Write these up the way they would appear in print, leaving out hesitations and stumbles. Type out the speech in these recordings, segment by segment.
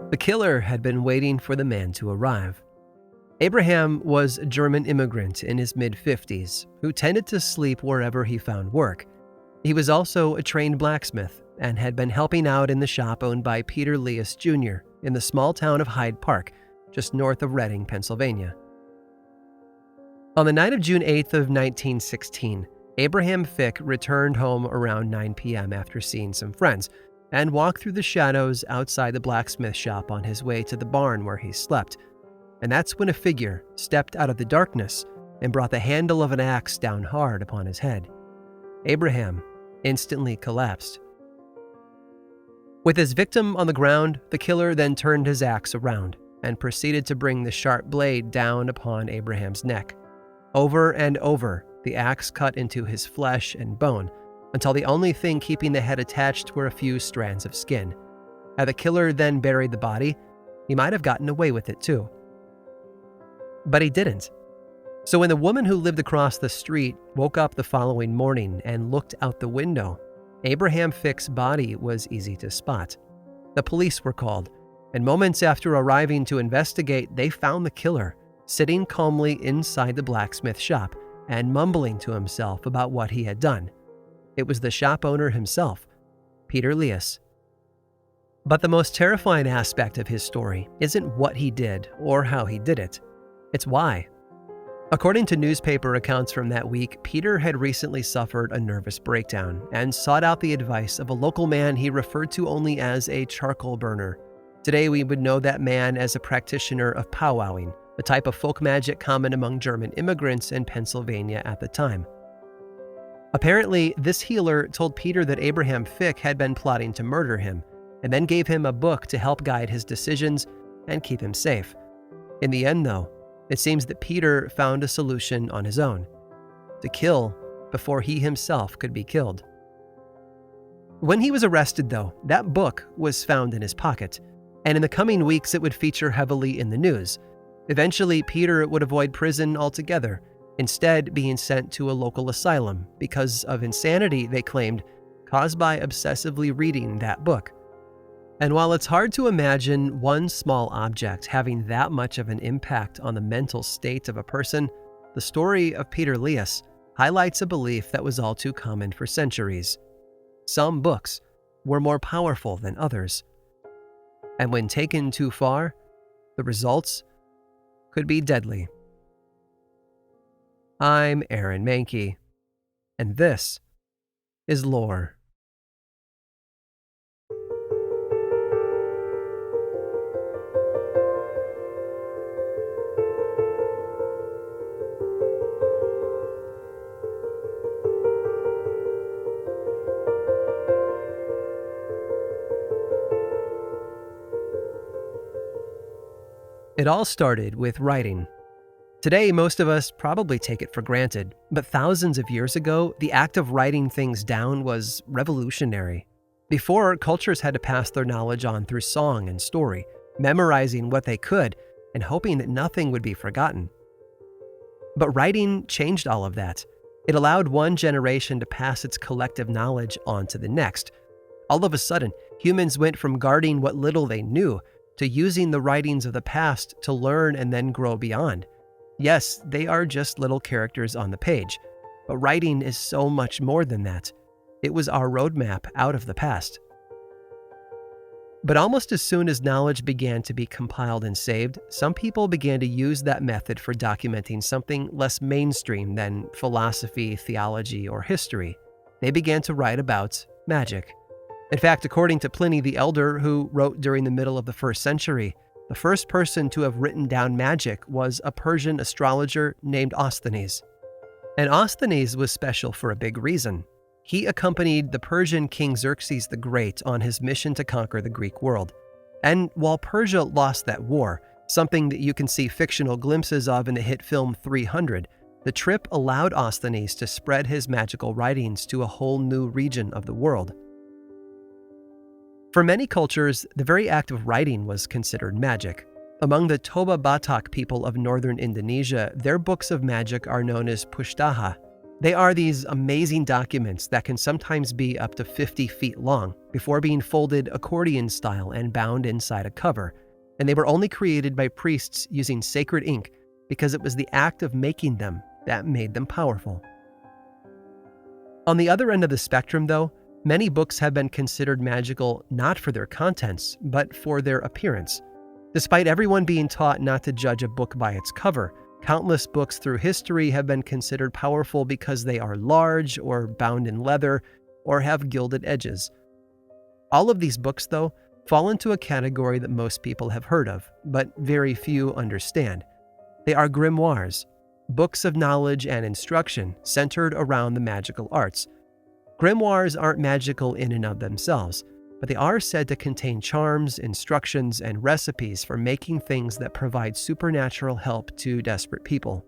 The killer had been waiting for the man to arrive. Abraham was a German immigrant in his mid-50s who tended to sleep wherever he found work. He was also a trained blacksmith and had been helping out in the shop owned by Peter Lias Jr. in the small town of Hyde Park, just north of Reading, Pennsylvania. On the night of June 8th of 1916, Abraham Fick returned home around 9 p.m. after seeing some friends and walked through the shadows outside the blacksmith shop on his way to the barn where he slept. And that's when a figure stepped out of the darkness and brought the handle of an axe down hard upon his head. Abraham instantly collapsed. With his victim on the ground, the killer then turned his axe around and proceeded to bring the sharp blade down upon Abraham's neck. Over and over, the axe cut into his flesh and bone until the only thing keeping the head attached were a few strands of skin. Had the killer then buried the body, he might have gotten away with it too. But he didn't. So when the woman who lived across the street woke up the following morning and looked out the window, Abraham Fick's body was easy to spot. The police were called, and moments after arriving to investigate, they found the killer sitting calmly inside the blacksmith shop and mumbling to himself about what he had done. It was the shop owner himself, Peter Lias. But the most terrifying aspect of his story isn't what he did or how he did it. It's why. According to newspaper accounts from that week, Peter had recently suffered a nervous breakdown and sought out the advice of a local man he referred to only as a charcoal burner. Today we would know that man as a practitioner of powwowing, a type of folk magic common among German immigrants in Pennsylvania at the time. Apparently, this healer told Peter that Abraham Fick had been plotting to murder him, and then gave him a book to help guide his decisions and keep him safe. In the end, though, it seems that Peter found a solution on his own: to kill before he himself could be killed. When he was arrested, though, that book was found in his pocket, and in the coming weeks it would feature heavily in the news. Eventually, Peter would avoid prison altogether, instead being sent to a local asylum because of insanity, they claimed, caused by obsessively reading that book. And while it's hard to imagine one small object having that much of an impact on the mental state of a person, the story of Peter Lias highlights a belief that was all too common for centuries. Some books were more powerful than others. And when taken too far, the results could be deadly. I'm Aaron Mahnke, and this is Lore. It all started with writing. Today, most of us probably take it for granted, but thousands of years ago, the act of writing things down was revolutionary. Before, cultures had to pass their knowledge on through song and story, memorizing what they could and hoping that nothing would be forgotten. But writing changed all of that. It allowed one generation to pass its collective knowledge on to the next. All of a sudden, humans went from guarding what little they knew to using the writings of the past to learn and then grow beyond. Yes, they are just little characters on the page, but writing is so much more than that. It was our roadmap out of the past. But almost as soon as knowledge began to be compiled and saved, some people began to use that method for documenting something less mainstream than philosophy, theology, or history. They began to write about magic. In fact, according to Pliny the Elder, who wrote during the middle of the 1st century, the first person to have written down magic was a Persian astrologer named Osthenes. And Osthenes was special for a big reason. He accompanied the Persian king Xerxes the Great on his mission to conquer the Greek world. And while Persia lost that war, something that you can see fictional glimpses of in the hit film 300, the trip allowed Osthenes to spread his magical writings to a whole new region of the world. For many cultures, the very act of writing was considered magic. Among the Toba Batak people of northern Indonesia, their books of magic are known as Pustaha. They are these amazing documents that can sometimes be up to 50 feet long before being folded accordion style and bound inside a cover, and they were only created by priests using sacred ink because it was the act of making them that made them powerful. On the other end of the spectrum, though, many books have been considered magical not for their contents, but for their appearance. Despite everyone being taught not to judge a book by its cover, countless books through history have been considered powerful because they are large or bound in leather or have gilded edges. All of these books, though, fall into a category that most people have heard of, but very few understand. They are grimoires, books of knowledge and instruction centered around the magical arts. Grimoires aren't magical in and of themselves, but they are said to contain charms, instructions, and recipes for making things that provide supernatural help to desperate people.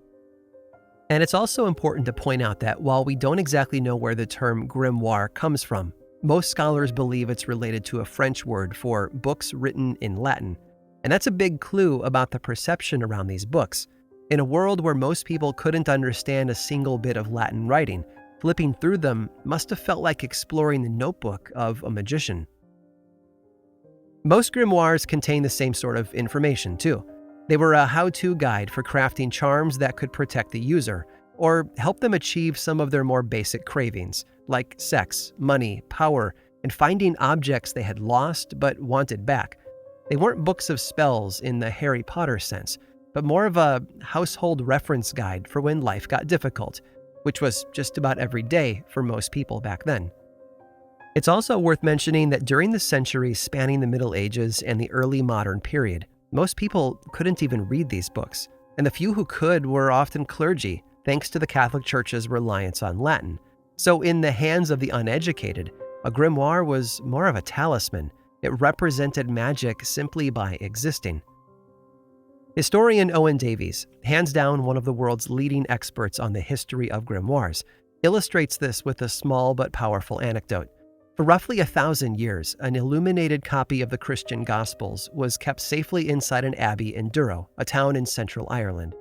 And it's also important to point out that while we don't exactly know where the term grimoire comes from, most scholars believe it's related to a French word for books written in Latin. And that's a big clue about the perception around these books. In a world where most people couldn't understand a single bit of Latin writing, flipping through them must have felt like exploring the notebook of a magician. Most grimoires contain the same sort of information, too. They were a how-to guide for crafting charms that could protect the user, or help them achieve some of their more basic cravings, like sex, money, power, and finding objects they had lost but wanted back. They weren't books of spells in the Harry Potter sense, but more of a household reference guide for when life got difficult, which was just about every day for most people back then. It's also worth mentioning that during the centuries spanning the Middle Ages and the early modern period, most people couldn't even read these books, and the few who could were often clergy, thanks to the Catholic Church's reliance on Latin. So in the hands of the uneducated, a grimoire was more of a talisman. It represented magic simply by existing. Historian Owen Davies, hands down one of the world's leading experts on the history of grimoires, illustrates this with a small but powerful anecdote. For roughly 1,000 years, an illuminated copy of the Christian Gospels was kept safely inside an abbey in Durrow, a town in central Ireland.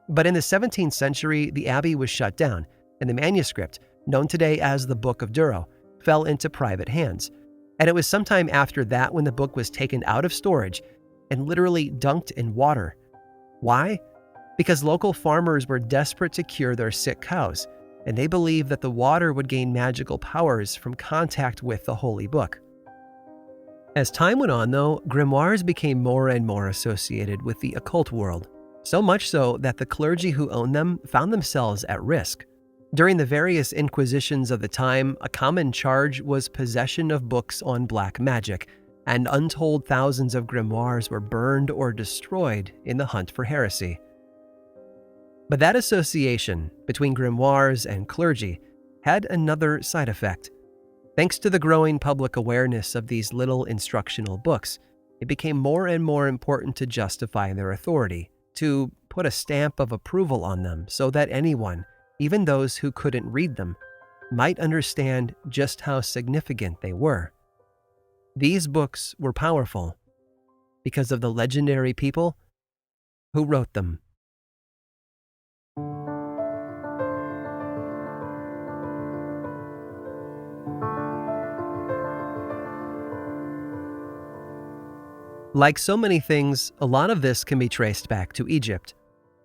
But in the 17th century, the abbey was shut down, and the manuscript, known today as the Book of Durrow, fell into private hands. And it was sometime after that when the book was taken out of storage and literally dunked in water. Why? Because local farmers were desperate to cure their sick cows, and they believed that the water would gain magical powers from contact with the holy book. As time went on, though, grimoires became more and more associated with the occult world, so much so that the clergy who owned them found themselves at risk. During the various inquisitions of the time, a common charge was possession of books on black magic, and untold thousands of grimoires were burned or destroyed in the hunt for heresy. But that association between grimoires and clergy had another side effect. Thanks to the growing public awareness of these little instructional books, it became more and more important to justify their authority, to put a stamp of approval on them so that anyone, even those who couldn't read them, might understand just how significant they were. These books were powerful because of the legendary people who wrote them. Like so many things, a lot of this can be traced back to Egypt.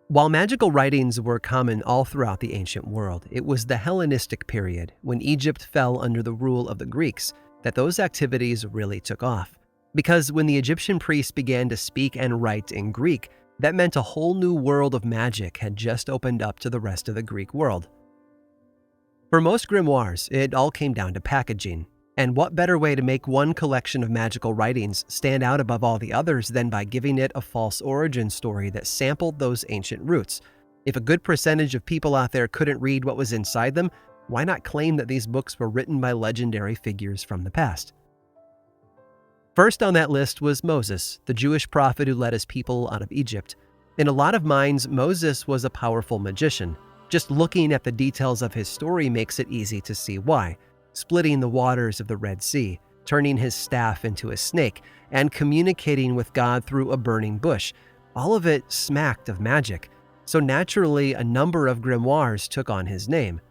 While magical writings were common all throughout the ancient world, it was the Hellenistic period, when Egypt fell under the rule of the Greeks, that those activities really took off. Because when the Egyptian priests began to speak and write in Greek, that meant a whole new world of magic had just opened up to the rest of the Greek world. For most grimoires, it all came down to packaging. And what better way to make one collection of magical writings stand out above all the others than by giving it a false origin story that sampled those ancient roots? If a good percentage of people out there couldn't read what was inside them, why not claim that these books were written by legendary figures from the past? First on that list was Moses, the Jewish prophet who led his people out of Egypt. In a lot of minds, Moses was a powerful magician. Just looking at the details of his story makes it easy to see why. Splitting the waters of the Red Sea, turning his staff into a snake, and communicating with God through a burning bush. All of it smacked of magic. so naturally a number of grimoires took on his name.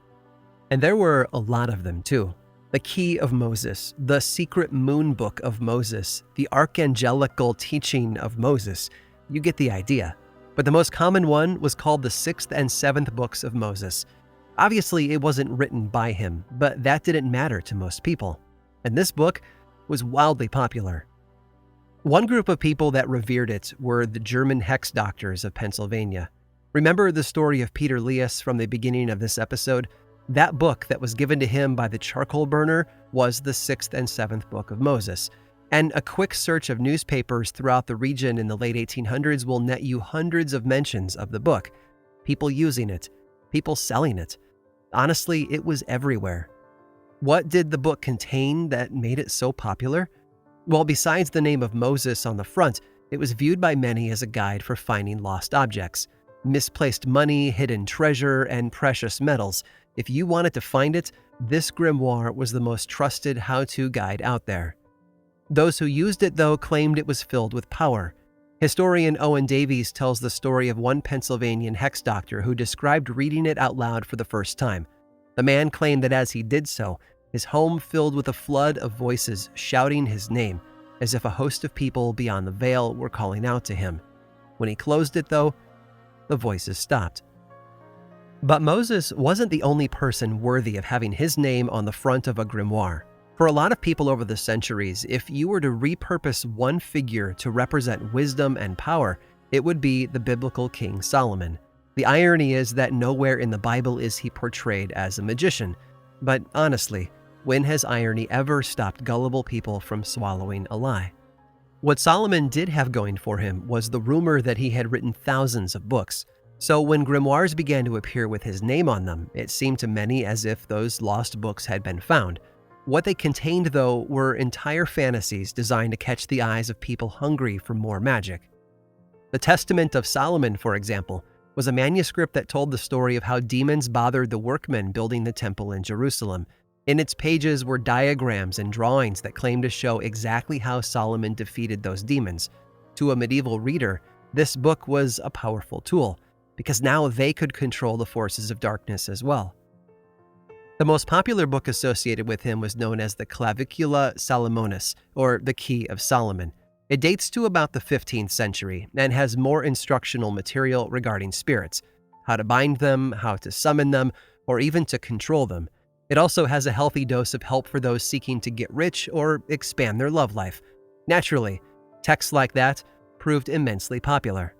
And there were a lot of them too. The Key of Moses, the Secret Moon Book of Moses, the Archangelical Teaching of Moses. You get the idea. But the most common one was called the Sixth and Seventh Books of Moses. Obviously, it wasn't written by him, but that didn't matter to most people. And this book was wildly popular. One group of people that revered it were the German hex doctors of Pennsylvania. Remember the story of Peter Leas from the beginning of this episode? That book that was given to him by the charcoal burner was the Sixth and Seventh Book of Moses. And a quick search of newspapers throughout the region in the late 1800s will net you hundreds of mentions of the book. People using it, people selling it. Honestly, it was everywhere. What did the book contain that made it so popular? Well, besides the name of Moses on the front, it was viewed by many as a guide for finding lost objects, misplaced money, hidden treasure, and precious metals. If you wanted to find it, this grimoire was the most trusted how-to guide out there. Those who used it, though, claimed it was filled with power. Historian Owen Davies tells the story of one Pennsylvanian hex doctor who described reading it out loud for the first time. The man claimed that as he did so, his home filled with a flood of voices shouting his name, as if a host of people beyond the veil were calling out to him. When he closed it, though, the voices stopped. But Moses wasn't the only person worthy of having his name on the front of a grimoire. For a lot of people over the centuries, if you were to repurpose one figure to represent wisdom and power, it would be the biblical King Solomon. The irony is that nowhere in the Bible is he portrayed as a magician. But honestly, when has irony ever stopped gullible people from swallowing a lie? What Solomon did have going for him was the rumor that he had written thousands of books. So when grimoires began to appear with his name on them, it seemed to many as if those lost books had been found. What they contained, though, were entire fantasies designed to catch the eyes of people hungry for more magic. The Testament of Solomon, for example, was a manuscript that told the story of how demons bothered the workmen building the temple in Jerusalem. In its pages were diagrams and drawings that claimed to show exactly how Solomon defeated those demons. To a medieval reader, this book was a powerful tool, because now they could control the forces of darkness as well. The most popular book associated with him was known as the Clavicula Salomonis, or the Key of Solomon. It dates to about the 15th century and has more instructional material regarding spirits, how to bind them, how to summon them, or even to control them. It also has a healthy dose of help for those seeking to get rich or expand their love life. Naturally, texts like that proved immensely popular.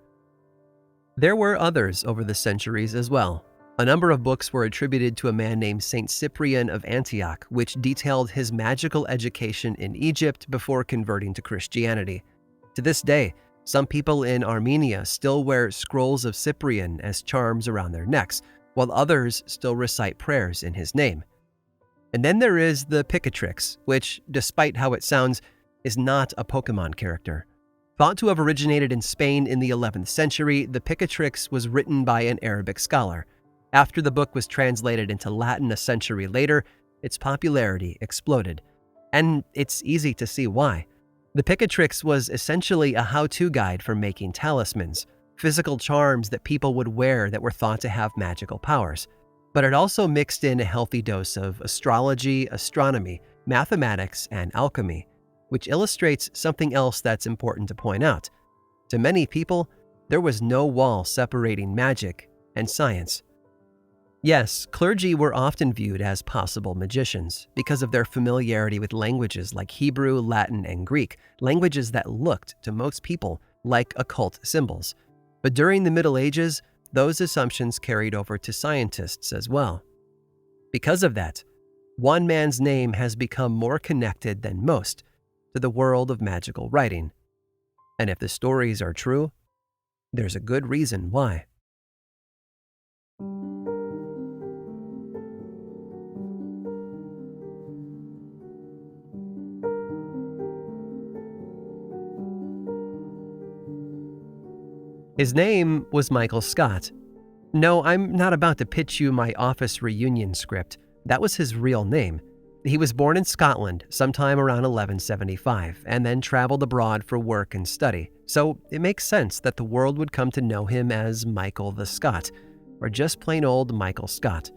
There were others over the centuries as well. A number of books were attributed to a man named Saint Cyprian of Antioch, which detailed his magical education in Egypt before converting to Christianity. To this day, some people in Armenia still wear scrolls of Cyprian as charms around their necks, while others still recite prayers in his name. And then there is the Picatrix, which, despite how it sounds, is not a Pokemon character. Thought to have originated in Spain in the 11th century, the Picatrix was written by an Arabic scholar. After the book was translated into Latin a century later, its popularity exploded. And it's easy to see why. The Picatrix was essentially a how-to guide for making talismans, physical charms that people would wear that were thought to have magical powers. But it also mixed in a healthy dose of astrology, astronomy, mathematics, and alchemy, which illustrates something else that's important to point out. To many people, there was no wall separating magic and science. Yes, clergy were often viewed as possible magicians because of their familiarity with languages like Hebrew, Latin, and Greek, languages that looked, to most people, like occult symbols. But during the Middle Ages, those assumptions carried over to scientists as well. Because of that, one man's name has become more connected than most to the world of magical writing. And if the stories are true, there's a good reason why. His name was Michael Scott. No, I'm not about to pitch you my office reunion script. That was his real name. He was born in Scotland sometime around 1175 and then traveled abroad for work and study, so it makes sense that the world would come to know him as Michael the Scot, or just plain old Michael Scot.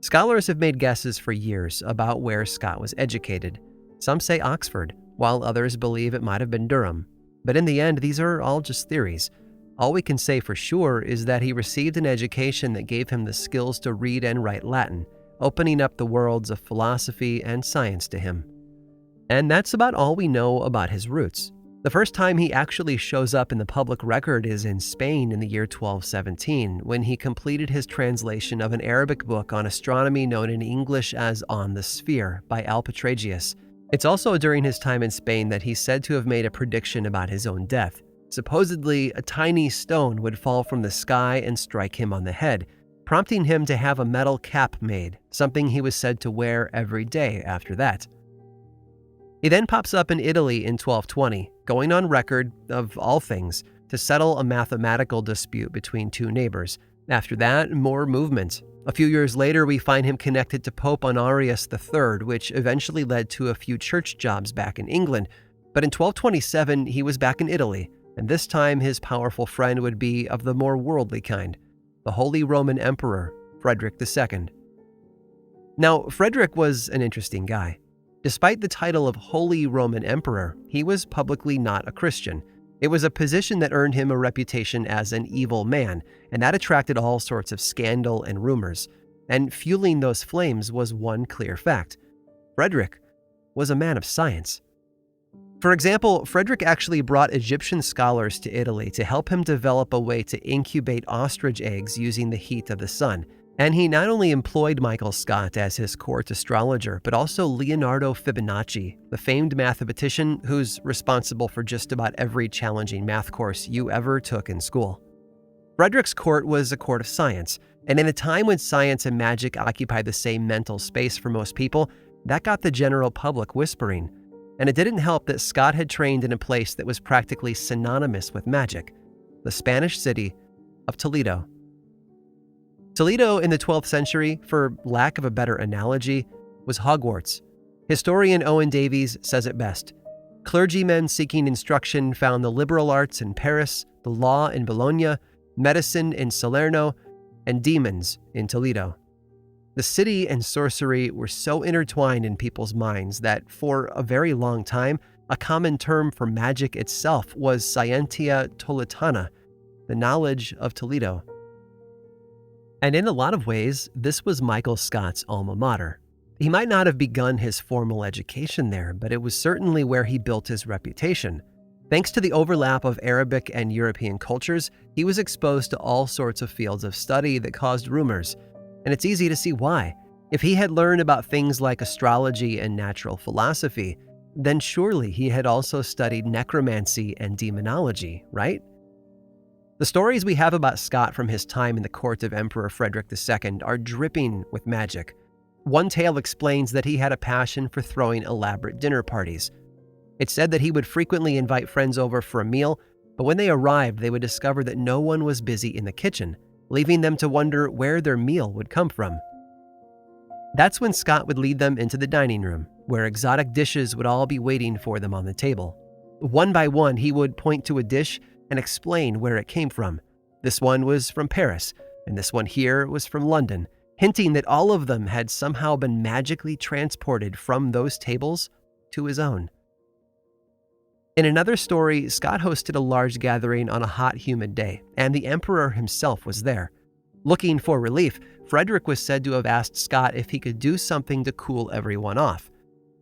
Scholars have made guesses for years about where Scot was educated. Some say Oxford, while others believe it might have been Durham. But in the end, these are all just theories. All we can say for sure is that he received an education that gave him the skills to read and write Latin, opening up the worlds of philosophy and science to him. And that's about all we know about his roots. The first time he actually shows up in the public record is in Spain in the year 1217, when he completed his translation of an Arabic book on astronomy known in English as On the Sphere by Alpetragius. It's also during his time in Spain that he's said to have made a prediction about his own death. Supposedly, a tiny stone would fall from the sky and strike him on the head, prompting him to have a metal cap made, something he was said to wear every day after that. He then pops up in Italy in 1220, going on record, of all things, to settle a mathematical dispute between two neighbors. After that, more movement. A few years later, we find him connected to Pope Honorius III, which eventually led to a few church jobs back in England. But in 1227, he was back in Italy, and this time his powerful friend would be of the more worldly kind, the Holy Roman Emperor, Frederick II. Now, Frederick was an interesting guy. Despite the title of Holy Roman Emperor, he was publicly not a Christian. It was a position that earned him a reputation as an evil man, and that attracted all sorts of scandal and rumors. And fueling those flames was one clear fact: Frederick was a man of science. For example, Frederick actually brought Egyptian scholars to Italy to help him develop a way to incubate ostrich eggs using the heat of the sun. And he not only employed Michael Scot as his court astrologer, but also Leonardo Fibonacci, the famed mathematician who's responsible for just about every challenging math course you ever took in school. Frederick's court was a court of science, and in a time when science and magic occupied the same mental space for most people, that got the general public whispering. And it didn't help that Scot had trained in a place that was practically synonymous with magic: the Spanish city of Toledo. Toledo in the 12th century, for lack of a better analogy, was Hogwarts. Historian Owen Davies says it best: clergymen seeking instruction found the liberal arts in Paris, the law in Bologna, medicine in Salerno, and demons in Toledo. The city and sorcery were so intertwined in people's minds that, for a very long time, a common term for magic itself was Scientia Toletana, the knowledge of Toledo. And in a lot of ways, this was Michael Scot's alma mater. He might not have begun his formal education there, but it was certainly where he built his reputation. Thanks to the overlap of Arabic and European cultures, he was exposed to all sorts of fields of study that caused rumors. And it's easy to see why. If he had learned about things like astrology and natural philosophy, then surely he had also studied necromancy and demonology, right? The stories we have about Scot from his time in the court of Emperor Frederick II are dripping with magic. One tale explains that he had a passion for throwing elaborate dinner parties. It's said that he would frequently invite friends over for a meal, but when they arrived, they would discover that no one was busy in the kitchen, leaving them to wonder where their meal would come from. That's when Scot would lead them into the dining room, where exotic dishes would all be waiting for them on the table. One by one, he would point to a dish and explain where it came from. This one was from Paris, and this one here was from London, hinting that all of them had somehow been magically transported from those tables to his own. In another story, Scot hosted a large gathering on a hot, humid day, and the emperor himself was there. Looking for relief, Frederick was said to have asked Scot if he could do something to cool everyone off.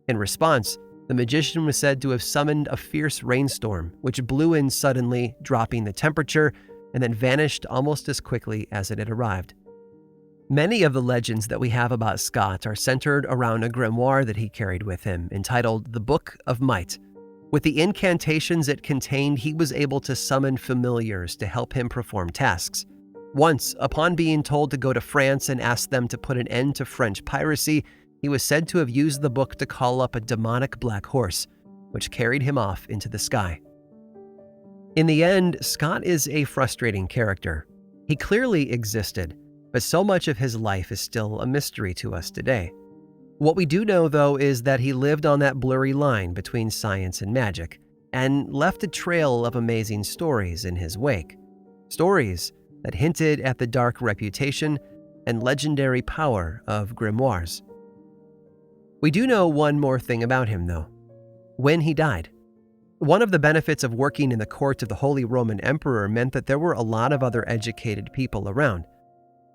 In response, the magician was said to have summoned a fierce rainstorm, which blew in suddenly, dropping the temperature, and then vanished almost as quickly as it had arrived. Many of the legends that we have about Scot are centered around a grimoire that he carried with him, entitled The Book of Might. With the incantations it contained, he was able to summon familiars to help him perform tasks. Once, upon being told to go to France and ask them to put an end to French piracy, he was said to have used the book to call up a demonic black horse, which carried him off into the sky. In the end, Scot is a frustrating character. He clearly existed, but so much of his life is still a mystery to us today. What we do know, though, is that he lived on that blurry line between science and magic, and left a trail of amazing stories in his wake. Stories that hinted at the dark reputation and legendary power of grimoires. We do know one more thing about him, though. When he died. One of the benefits of working in the court of the Holy Roman Emperor meant that there were a lot of other educated people around.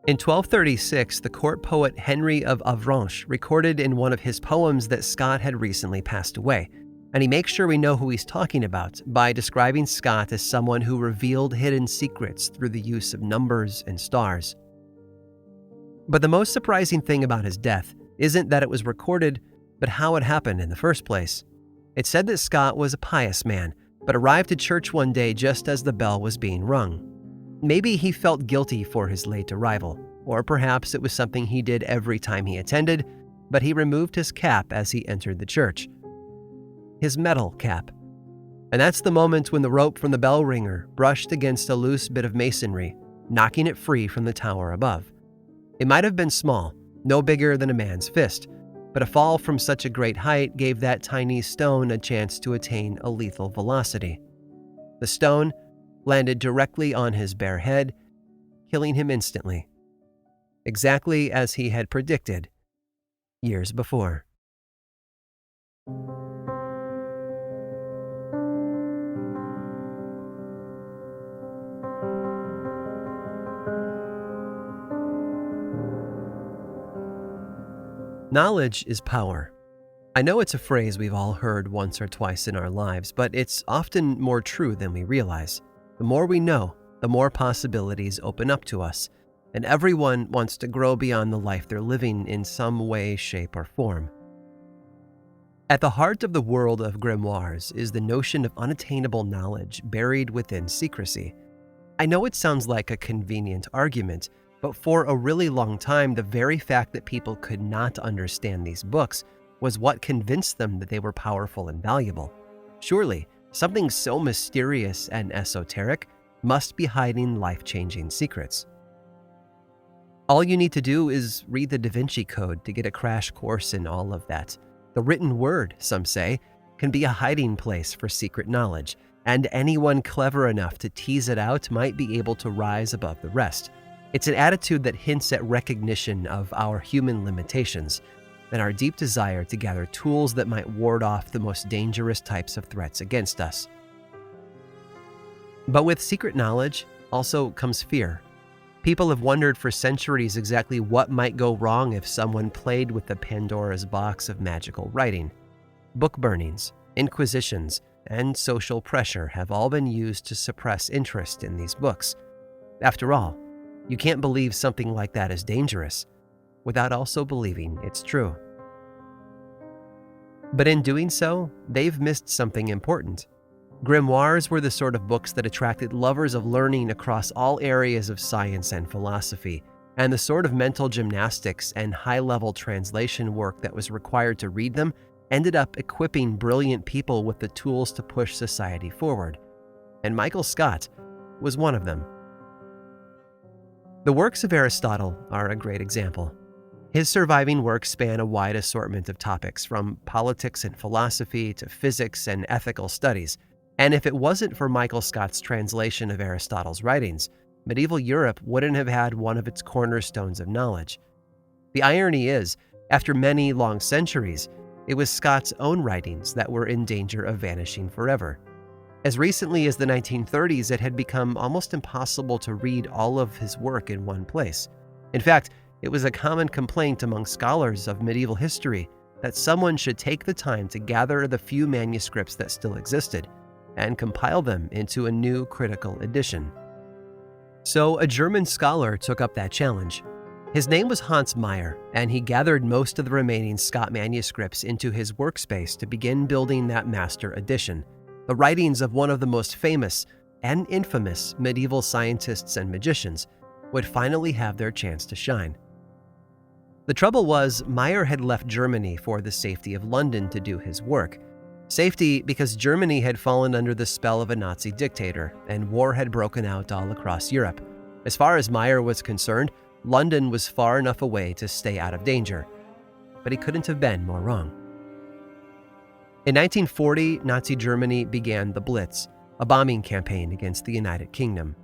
In 1236, the court poet Henry of Avranches recorded in one of his poems that Scott had recently passed away, and he makes sure we know who he's talking about by describing Scott as someone who revealed hidden secrets through the use of numbers and stars. But the most surprising thing about his death isn't that it was recorded, but how it happened in the first place. It said that Scott was a pious man, but arrived at church one day just as the bell was being rung. Maybe he felt guilty for his late arrival, or perhaps it was something he did every time he attended, but he removed his cap as he entered the church. His metal cap. And that's the moment when the rope from the bell ringer brushed against a loose bit of masonry, knocking it free from the tower above. It might have been small, no bigger than a man's fist, but a fall from such a great height gave that tiny stone a chance to attain a lethal velocity. The stone landed directly on his bare head, killing him instantly, exactly as he had predicted years before. Knowledge is power. I know it's a phrase we've all heard once or twice in our lives, but it's often more true than we realize. The more we know, the more possibilities open up to us, and everyone wants to grow beyond the life they're living in some way, shape, or form. At the heart of the world of grimoires is the notion of unattainable knowledge buried within secrecy. I know it sounds like a convenient argument, but for a really long time, the very fact that people could not understand these books was what convinced them that they were powerful and valuable. Surely, something so mysterious and esoteric must be hiding life-changing secrets. All you need to do is read the Da Vinci Code to get a crash course in all of that. The written word, some say, can be a hiding place for secret knowledge, and anyone clever enough to tease it out might be able to rise above the rest. It's an attitude that hints at recognition of our human limitations and our deep desire to gather tools that might ward off the most dangerous types of threats against us. But with secret knowledge also comes fear. People have wondered for centuries exactly what might go wrong if someone played with the Pandora's box of magical writing. Book burnings, inquisitions, and social pressure have all been used to suppress interest in these books. After all, you can't believe something like that is dangerous without also believing it's true. But in doing so, they've missed something important. Grimoires were the sort of books that attracted lovers of learning across all areas of science and philosophy, and the sort of mental gymnastics and high-level translation work that was required to read them ended up equipping brilliant people with the tools to push society forward. And Michael Scott was one of them. The works of Aristotle are a great example. His surviving works span a wide assortment of topics, from politics and philosophy to physics and ethical studies. And if it wasn't for Michael Scott's translation of Aristotle's writings, medieval Europe wouldn't have had one of its cornerstones of knowledge. The irony is, after many long centuries, it was Scott's own writings that were in danger of vanishing forever. As recently as the 1930s, it had become almost impossible to read all of his work in one place. In fact, it was a common complaint among scholars of medieval history that someone should take the time to gather the few manuscripts that still existed and compile them into a new critical edition. So a German scholar took up that challenge. His name was Hans Meyer, and he gathered most of the remaining Scott manuscripts into his workspace to begin building that master edition. The writings of one of the most famous and infamous medieval scientists and magicians would finally have their chance to shine. The trouble was, Meyer had left Germany for the safety of London to do his work. Safety because Germany had fallen under the spell of a Nazi dictator, and war had broken out all across Europe. As far as Meyer was concerned, London was far enough away to stay out of danger. but he couldn't have been more wrong. In 1940, Nazi Germany began the Blitz, a bombing campaign against the United Kingdom.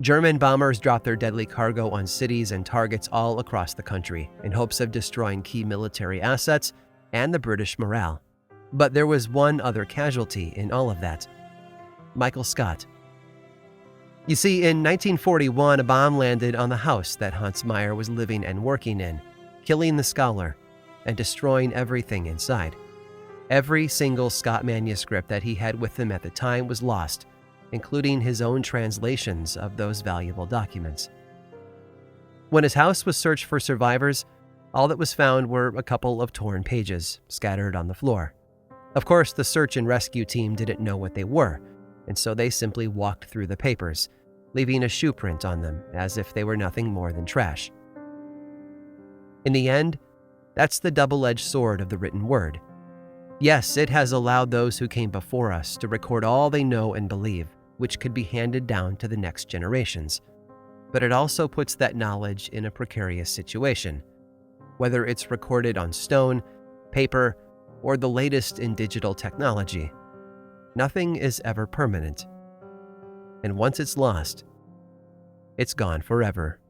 German bombers dropped their deadly cargo on cities and targets all across the country in hopes of destroying key military assets and the British morale. But there was one other casualty in all of that: Michael Scott. You see, in 1941, a bomb landed on the house that Hans Meyer was living and working in, killing the scholar and destroying everything inside. Every single Scott manuscript that he had with him at the time was lost, including his own translations of those valuable documents. When his house was searched for survivors, all that was found were a couple of torn pages scattered on the floor. Of course, the search and rescue team didn't know what they were, and so they simply walked through the papers, leaving a shoe print on them as if they were nothing more than trash. In the end, that's the double-edged sword of the written word. Yes, it has allowed those who came before us to record all they know and believe, which could be handed down to the next generations. But it also puts that knowledge in a precarious situation. Whether it's recorded on stone, paper, or the latest in digital technology, nothing is ever permanent. And once it's lost, it's gone forever.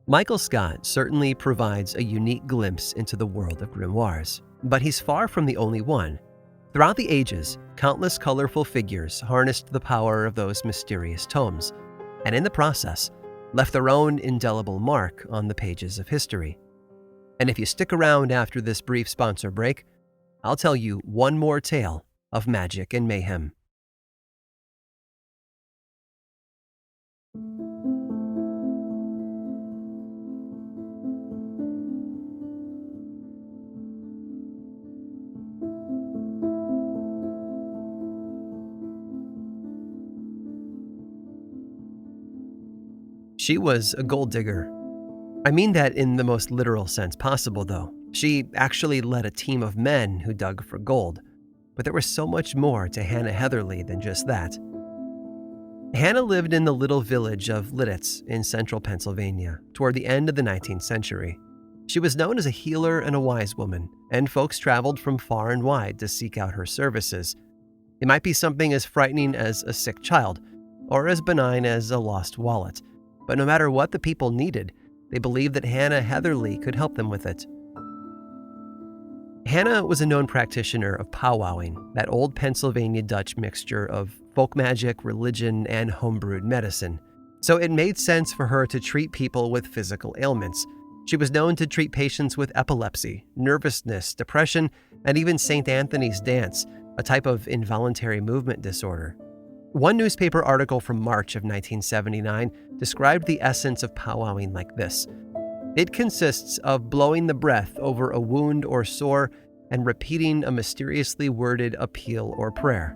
Michael Scott certainly provides a unique glimpse into the world of grimoires, but he's far from the only one. Throughout the ages, countless colorful figures harnessed the power of those mysterious tomes, and in the process, left their own indelible mark on the pages of history. And if you stick around after this brief sponsor break, I'll tell you one more tale of magic and mayhem. She was a gold digger. I mean that in the most literal sense possible, though. She actually led a team of men who dug for gold. But there was so much more to Hannah Heatherly than just that. Hannah lived in the little village of Lititz in central Pennsylvania toward the end of the 19th century. She was known as a healer and a wise woman, and folks traveled from far and wide to seek out her services. It might be something as frightening as a sick child, or as benign as a lost wallet. But no matter what the people needed, they believed that Hannah Heatherly could help them with it. Hannah was a known practitioner of powwowing, that old Pennsylvania Dutch mixture of folk magic, religion, and homebrewed medicine. So it made sense for her to treat people with physical ailments. She was known to treat patients with epilepsy, nervousness, depression, and even St. Anthony's dance, a type of involuntary movement disorder. One newspaper article from March of 1979 described the essence of powwowing like this: "It consists of blowing the breath over a wound or sore and repeating a mysteriously worded appeal or prayer."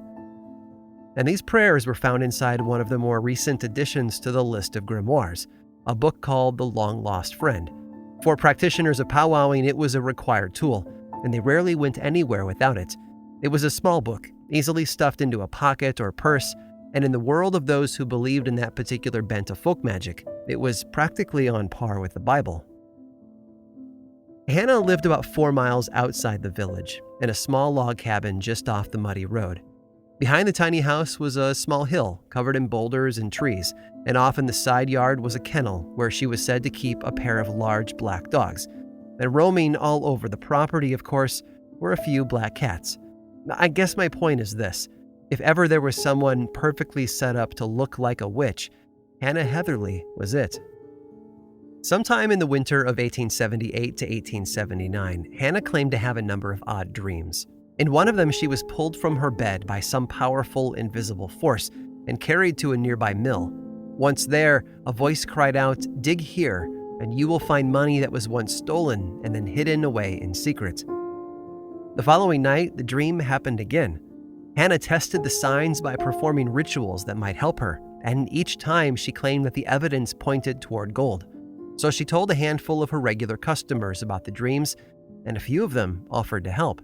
And these prayers were found inside one of the more recent additions to the list of grimoires, a book called The Long Lost Friend. For practitioners of powwowing, it was a required tool, and they rarely went anywhere without it. It was a small book, easily stuffed into a pocket or purse, and in the world of those who believed in that particular bent of folk magic, it was practically on par with the Bible. Hannah lived about 4 miles outside the village, in a small log cabin just off the muddy road. Behind the tiny house was a small hill covered in boulders and trees, and off in the side yard was a kennel where she was said to keep a pair of large black dogs. And roaming all over the property, of course, were a few black cats. I guess my point is this: if ever there was someone perfectly set up to look like a witch, Hannah Heatherly was it. Sometime in the winter of 1878 to 1879, Hannah claimed to have a number of odd dreams. In one of them, she was pulled from her bed by some powerful, invisible force and carried to a nearby mill. Once there, a voice cried out, "Dig here, and you will find money that was once stolen and then hidden away in secret." The following night, the dream happened again. Hannah tested the signs by performing rituals that might help her, and each time she claimed that the evidence pointed toward gold. So she told a handful of her regular customers about the dreams, and a few of them offered to help.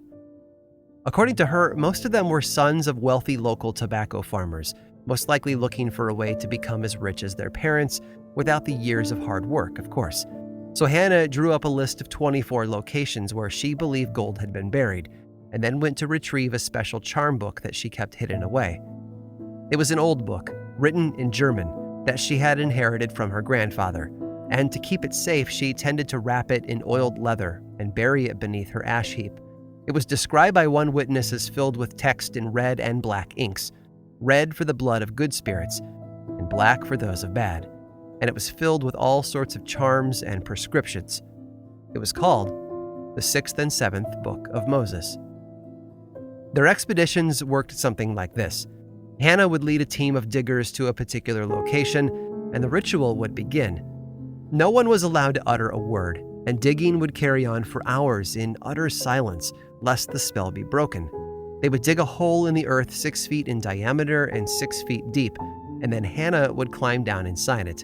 According to her, most of them were sons of wealthy local tobacco farmers, most likely looking for a way to become as rich as their parents without the years of hard work, of course. So Hannah drew up a list of 24 locations where she believed gold had been buried, and then went to retrieve a special charm book that she kept hidden away. It was an old book, written in German, that she had inherited from her grandfather, and to keep it safe, she tended to wrap it in oiled leather and bury it beneath her ash heap. It was described by one witness as filled with text in red and black inks, red for the blood of good spirits, and black for those of bad, and it was filled with all sorts of charms and prescriptions. It was called the 6th and 7th Book of Moses. Their expeditions worked something like this. Hannah would lead a team of diggers to a particular location, and the ritual would begin. No one was allowed to utter a word, and digging would carry on for hours in utter silence, lest the spell be broken. They would dig a hole in the earth 6 feet in diameter and 6 feet deep, and then Hannah would climb down inside it.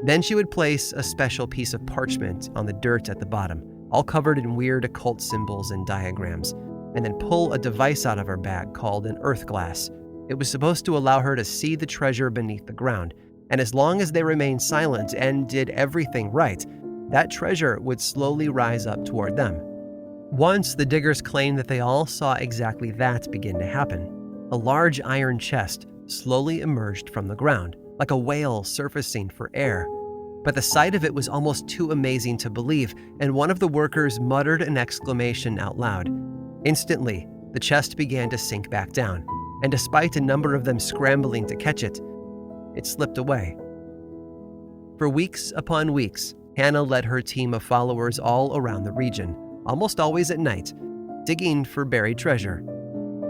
Then she would place a special piece of parchment on the dirt at the bottom, all covered in weird occult symbols and diagrams, and then pull a device out of her bag called an earth glass. It was supposed to allow her to see the treasure beneath the ground, and as long as they remained silent and did everything right, that treasure would slowly rise up toward them. Once, the diggers claimed that they all saw exactly that begin to happen. A large iron chest slowly emerged from the ground, like a whale surfacing for air. But the sight of it was almost too amazing to believe, and one of the workers muttered an exclamation out loud. Instantly, the chest began to sink back down, and despite a number of them scrambling to catch it, it slipped away. For weeks upon weeks, Hannah led her team of followers all around the region, almost always at night, digging for buried treasure.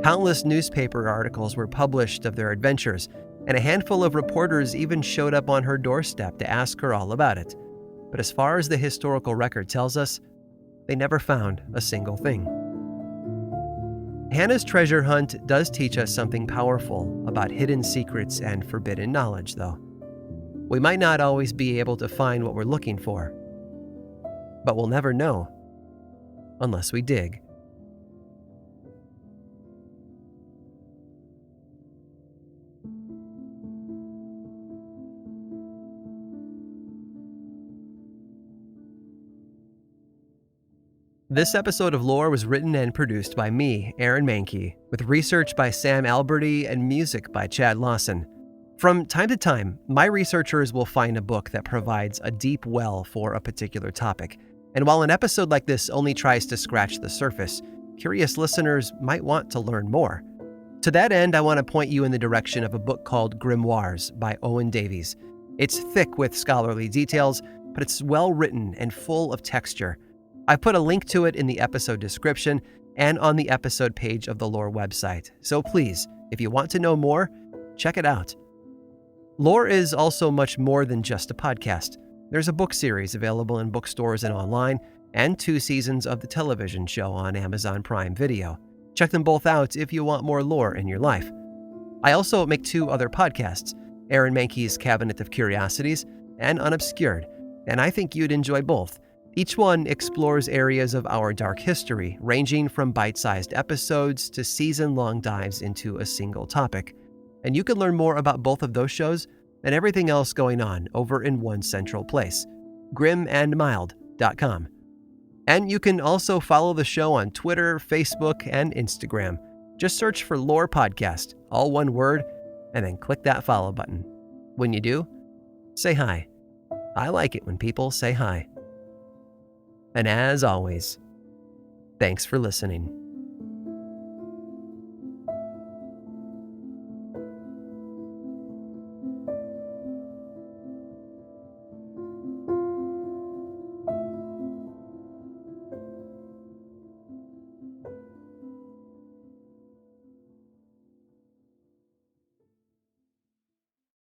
Countless newspaper articles were published of their adventures, and a handful of reporters even showed up on her doorstep to ask her all about it. But as far as the historical record tells us, they never found a single thing. Hannah's treasure hunt does teach us something powerful about hidden secrets and forbidden knowledge, though. We might not always be able to find what we're looking for, but we'll never know unless we dig. This episode of Lore was written and produced by me, Aaron Mahnke, with research by Sam Alberti and music by Chad Lawson. From time to time, my researchers will find a book that provides a deep well for a particular topic. And while an episode like this only tries to scratch the surface, curious listeners might want to learn more. To that end, I want to point you in the direction of a book called Grimoires by Owen Davies. It's thick with scholarly details, but it's well written and full of texture. I've put a link to it in the episode description and on the episode page of the Lore website. So please, if you want to know more, check it out. Lore is also much more than just a podcast. There's a book series available in bookstores and online, and 2 seasons of the television show on Amazon Prime Video. Check them both out if you want more lore in your life. I also make 2 other podcasts, Aaron Mahnke's Cabinet of Curiosities and Unobscured, and I think you'd enjoy both. Each one explores areas of our dark history, ranging from bite-sized episodes to season-long dives into a single topic. And you can learn more about both of those shows and everything else going on over in one central place, grimandmild.com. And you can also follow the show on Twitter, Facebook, and Instagram. Just search for Lore Podcast, all one word, and then click that follow button. When you do, say hi. I like it when people say hi. And as always, thanks for listening.